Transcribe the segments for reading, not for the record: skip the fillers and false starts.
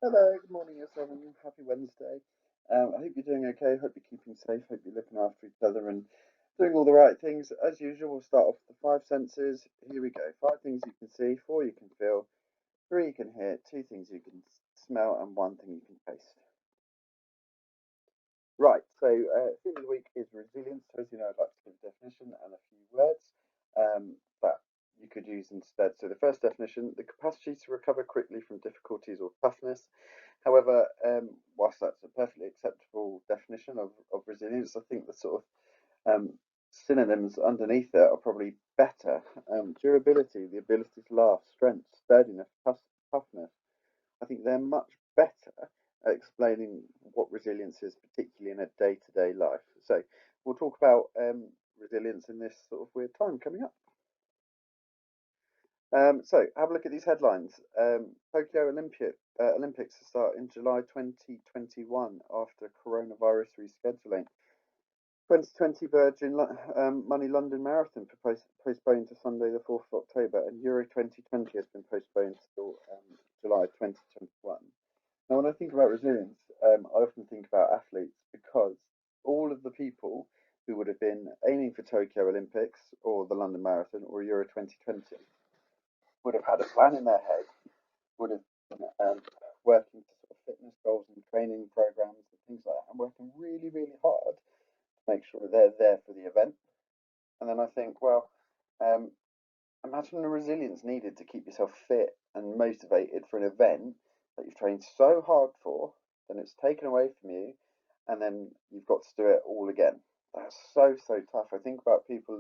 Hello, good morning, everyone. Happy Wednesday. I hope you're doing okay. Hope you're keeping safe. Hope you're looking after each other and doing all the right things. As usual, we'll start off with the five senses. Here we go. Five things you can see, four you can feel, three you can hear, two things you can smell, and one thing you can taste. Right, so theme of the week is resilience. So as you know, I'd like to give a definition and a few words that you could use instead. So the first definition, the capacity to recover quickly from difficulties or toughness. However, whilst that's a perfectly acceptable definition of resilience, I think the sort of synonyms underneath it are probably better. Durability, the ability to last, strength, sturdiness, toughness. I think they're much better at explaining what resilience is, particularly in a day-to-day life. So we'll talk about resilience in this sort of weird time coming up. So have a look at these headlines. Tokyo Olympics to start in July 2021 after coronavirus rescheduling. 2020 Money London Marathon postponed to Sunday the 4th of October, and Euro 2020 has been postponed till July 2021. Now, when I think about resilience, I often think about athletes because all of the people who would have been aiming for Tokyo Olympics or the London Marathon or Euro 2020 would have had a plan in their head, would have been working to sort of fitness goals and training programs and things like that, and working really, really hard to make sure that they're there for the event. And then I think, well, um, imagine the resilience needed to keep yourself fit and motivated for an event that you've trained so hard for, then it's taken away from you, and then you've got to do it all again. That's so, so tough. I think about people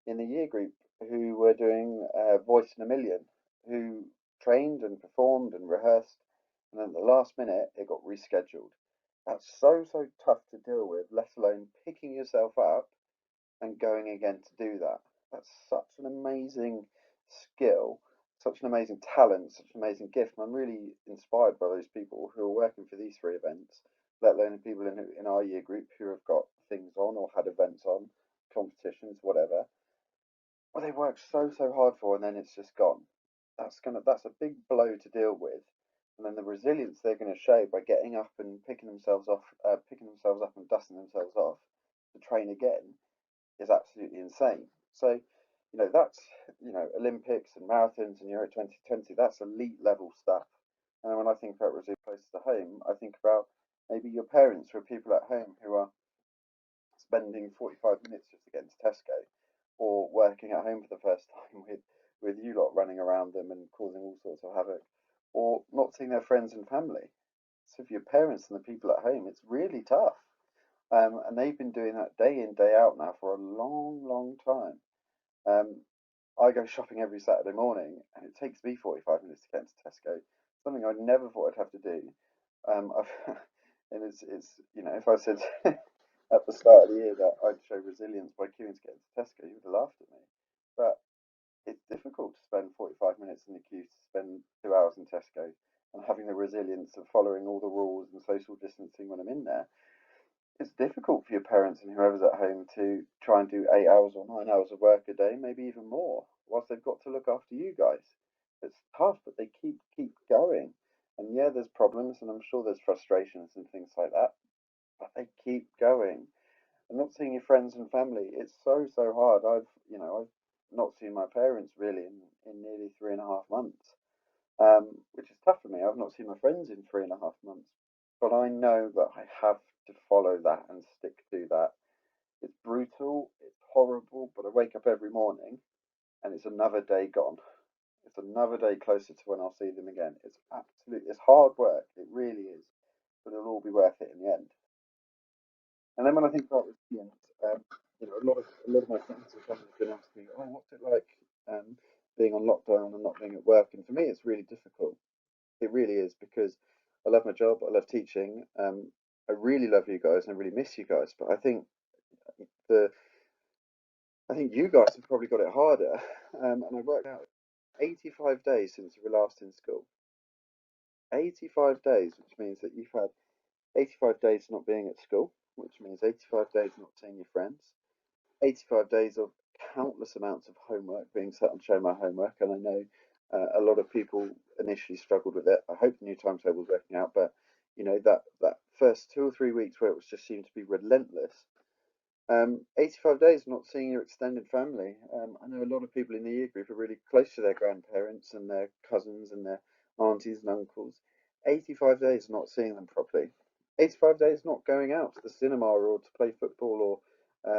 in the year group who were doing Voice in a Million, who trained and performed and rehearsed, and then at the last minute it got rescheduled. That's so, so tough to deal with, let alone picking yourself up and going again to do that. That's such an amazing skill, such an amazing talent, such an amazing gift. And I'm really inspired by those people who are working for these three events, let alone the people in our year group who have got things on or had events on, competitions, whatever. Well, they worked so, so hard for, and then it's just gone. That's a big blow to deal with. And then the resilience they're going to show by getting up and picking themselves up and dusting themselves off to train again is absolutely insane. So, that's Olympics and marathons and Euro 2020. That's elite level stuff. And when I think about resilience close to home, I think about maybe your parents or people at home who are spending 45 minutes just to get into Tesco, or working at home for the first time with you lot running around them and causing all sorts of havoc, or not seeing their friends and family. So for your parents and the people at home, it's really tough. And they've been doing that day in, day out now for a long, long time. Um, I go shopping every Saturday morning, and it takes me 45 minutes to get into Tesco. Something I never thought I'd have to do. And if I said at the start of the year that I'd show resilience by queuing to get into Tesco, you would have laughed at me. But it's difficult to spend 45 minutes in the queue to spend 2 hours in Tesco and having the resilience of following all the rules and social distancing when I'm in there. It's difficult for your parents and whoever's at home to try and do 8 hours or 9 hours of work a day, maybe even more, whilst they've got to look after you guys. It's tough, but they keep going. And yeah, there's problems, and I'm sure there's frustrations and things like that, but they keep going. And not seeing your friends and family, it's so so hard. I've not seen my parents really in nearly 3.5 months, which is tough for me. I've not seen my friends in 3.5 months, but I know that I have to follow that and stick to that. It's brutal, it's horrible, but I wake up every morning and it's another day gone. It's another day closer to when I'll see them again. It's hard work, it really is, but it'll all be worth it in the end. And then when I think about resilience, a lot of my friends have been asking, "Oh, what's it like being on lockdown and not being at work?" And for me, it's really difficult. It really is because I love my job. I love teaching. I really love you guys and I really miss you guys. But the I think you guys have probably got it harder. And I worked out 85 days since you were last in school. 85 days, which means that you've had 85 days not being at school, which means 85 days not seeing your friends, 85 days of countless amounts of homework being sat and showing my homework. And I know a lot of people initially struggled with it. I hope the new timetable's working out, but you know that first 2 or 3 weeks where it was just seemed to be relentless. 85 days not seeing your extended family. I know a lot of people in the year group are really close to their grandparents and their cousins and their aunties and uncles. 85 days not seeing them properly. 85 days not going out to the cinema or to play football or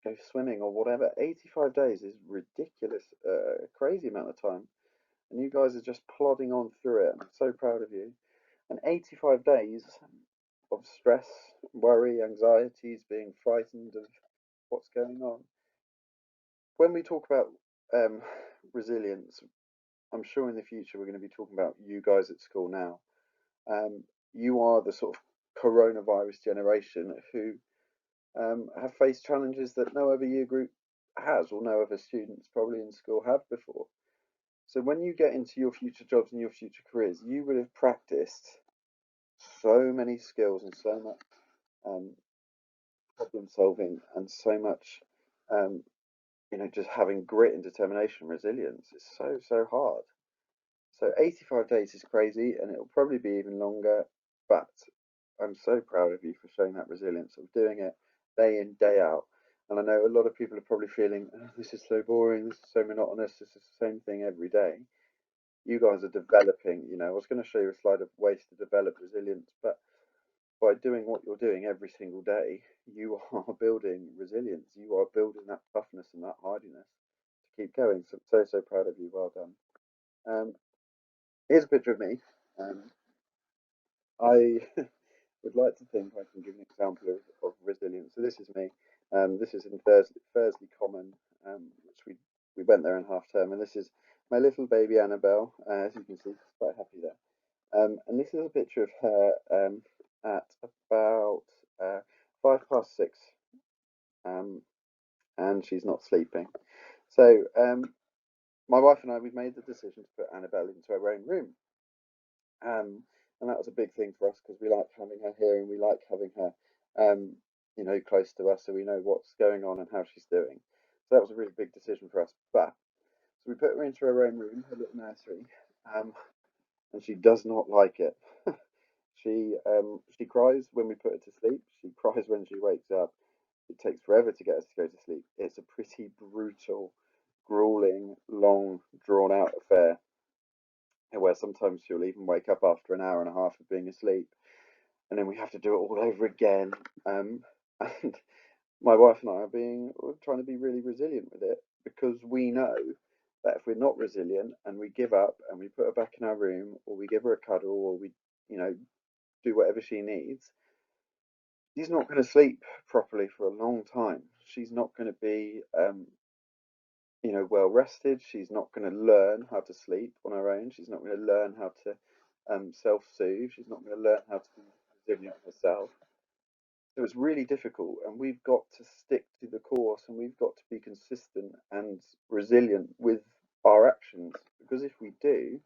go swimming or whatever. 85 days is ridiculous, crazy amount of time. And you guys are just plodding on through it. I'm so proud of you. And 85 days of stress, worry, anxieties, being frightened of what's going on. When we talk about um, resilience, I'm sure in the future we're going to be talking about you guys at school now. You are the sort of coronavirus generation who have faced challenges that no other year group has, or no other students probably in school have before. So when you get into your future jobs and your future careers, you would have practiced so many skills and so much um, problem solving and so much, um, just having grit and determination, resilience. It's so hard. So 85 days is crazy, and it'll probably be even longer. But I'm so proud of you for showing that resilience of doing it day in, day out. And I know a lot of people are probably feeling, oh, this is so boring, this is so monotonous, this is the same thing every day. You guys are developing, I was going to show you a slide of ways to develop resilience, but by doing what you're doing every single day, you are building resilience. You are building that toughness and that hardiness to keep going. So proud of you. Well done. Um, Here's a picture of me. Um, I would like to think I can give an example of resilience. So this is me. This is in Thursley Common, which we went there in half term, and this is my little baby Annabelle. As you can see, she's quite happy there. And this is a picture of her at about 6:05, and she's not sleeping. So my wife and I, we've made the decision to put Annabelle into her own room. And that was a big thing for us because we like having her here and we like having her, close to us so we know what's going on and how she's doing. So that was a really big decision for us. But so we put her into her own room, her little nursery, um, and she does not like it. She cries when we put her to sleep. She cries when she wakes up. It takes forever to get us to go to sleep. It's a pretty brutal, grueling, long, drawn out affair where sometimes she'll even wake up after an hour and a half of being asleep, and then we have to do it all over again. And my wife and I we're trying to be really resilient with it because we know that if we're not resilient and we give up and we put her back in our room or we give her a cuddle or we, you know, do whatever she needs, she's not going to sleep properly for a long time. She's not going to be, well rested. She's not going to learn how to sleep on her own. She's not going to learn how to self-soothe. She's not going to learn how to be resilient herself. So it's really difficult, and we've got to stick to the course, and we've got to be consistent and resilient with our actions. Because if we do,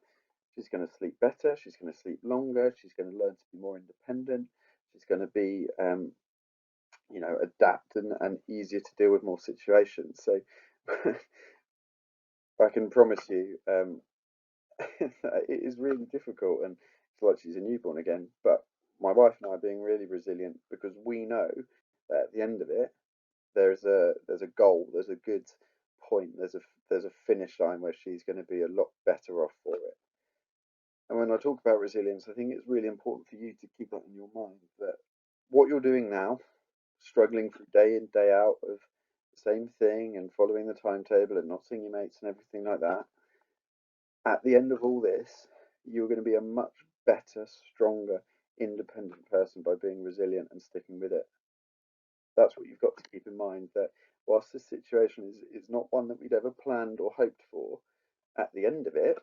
she's going to sleep better. She's going to sleep longer. She's going to learn to be more independent. She's going to be, adapt and easier to deal with more situations. So I can promise you, it is really difficult, and it's like she's a newborn again. But my wife and I are being really resilient because we know that at the end of it, there's a goal, there's a good point, there's a finish line where she's going to be a lot better off for it. And when I talk about resilience, I think it's really important for you to keep that in your mind that what you're doing now, struggling through day in, day out of the same thing and following the timetable and not seeing your mates and everything like that, at the end of all this, you're going to be a much better, stronger, independent person by being resilient and sticking with it. That's what you've got to keep in mind that whilst this situation is not one that we'd ever planned or hoped for, at the end of it,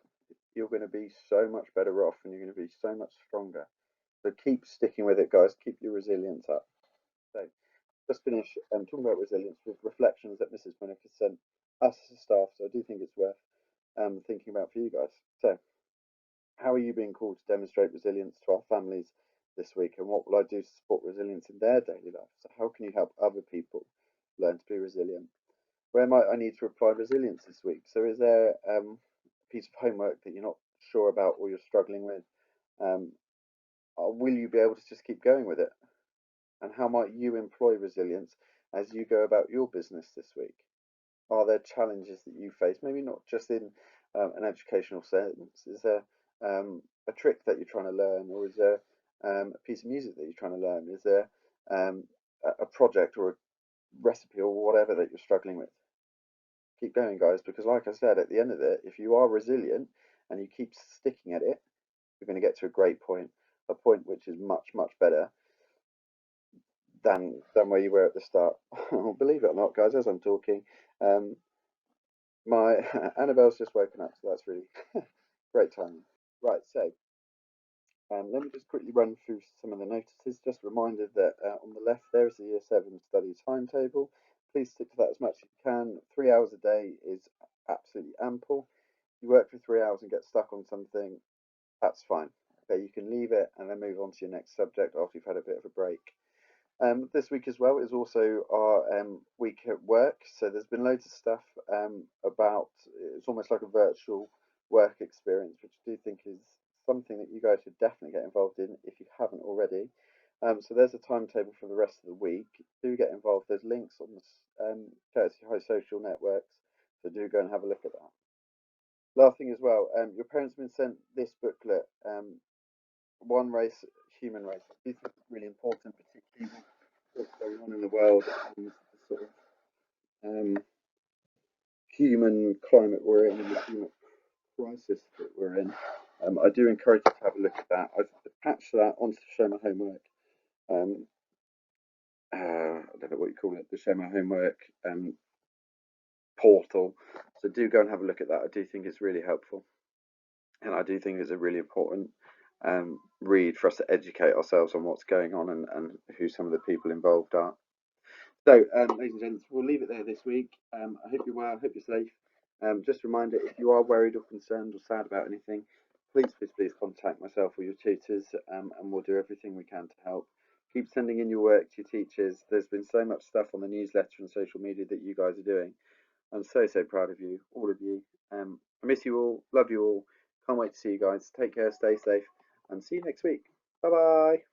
you're going to be so much better off and you're going to be so much stronger. So keep sticking with it, guys. Keep your resilience up. So just finish talking about resilience with reflections that Mrs. Winnick has sent us as a staff. So I do think it's worth thinking about for you guys. So how are you being called to demonstrate resilience to our families this week? And what will I do to support resilience in their daily life? So how can you help other people learn to be resilient? Where might I need to apply resilience this week? So is there a piece of homework that you're not sure about or you're struggling with, will you be able to just keep going with it? And how might you employ resilience as you go about your business this week? Are there challenges that you face? Maybe not just in an educational sense. Is there a trick that you're trying to learn, or is there a piece of music that you're trying to learn? Is there um, a project or a recipe or whatever that you're struggling with? Keep going, guys, because like I said, at the end of it, if you are resilient and you keep sticking at it, you're going to get to a great point, a point which is much, much better than where you were at the start. Believe it or not, guys, as I'm talking, um, my Annabelle's just woken up, so that's really great timing. Right, so let me just quickly run through some of the notices. Just a reminder that on the left there is the Year 7 study timetable. Please stick to that as much as you can. 3 hours a day is absolutely ample. If you work for 3 hours and get stuck on something, that's fine. Okay, you can leave it and then move on to your next subject after you've had a bit of a break. This week as well is also our week at work. So there's been loads of stuff about, it's almost like a virtual work experience, which I do think is something that you guys should definitely get involved in if you haven't already. So there's a timetable for the rest of the week. Do get involved. There's links on the Courtesy High social networks. So do go and have a look at that. Last thing as well, your parents have been sent this booklet, One Race, Human Race. This is really important, particularly what's going on in the world and the sort of um, human climate we're in and the human crisis that we're in. I do encourage you to have a look at that. I've attached that onto the Show My Homework. Um, I don't know what you call it, the Show My Homework portal. So do go and have a look at that. I do think it's really helpful, and I do think it's a really important read for us to educate ourselves on what's going on and who some of the people involved are. So, ladies and gents, we'll leave it there this week. I hope you're well, I hope you're safe. Just a reminder, if you are worried or concerned or sad about anything, please contact myself or your tutors, and we'll do everything we can to help. Keep sending in your work to your teachers. There's been so much stuff on the newsletter and social media that you guys are doing. I'm so proud of you, all of you. I miss you all, love you all. Can't wait to see you guys. Take care, stay safe, and see you next week. Bye bye.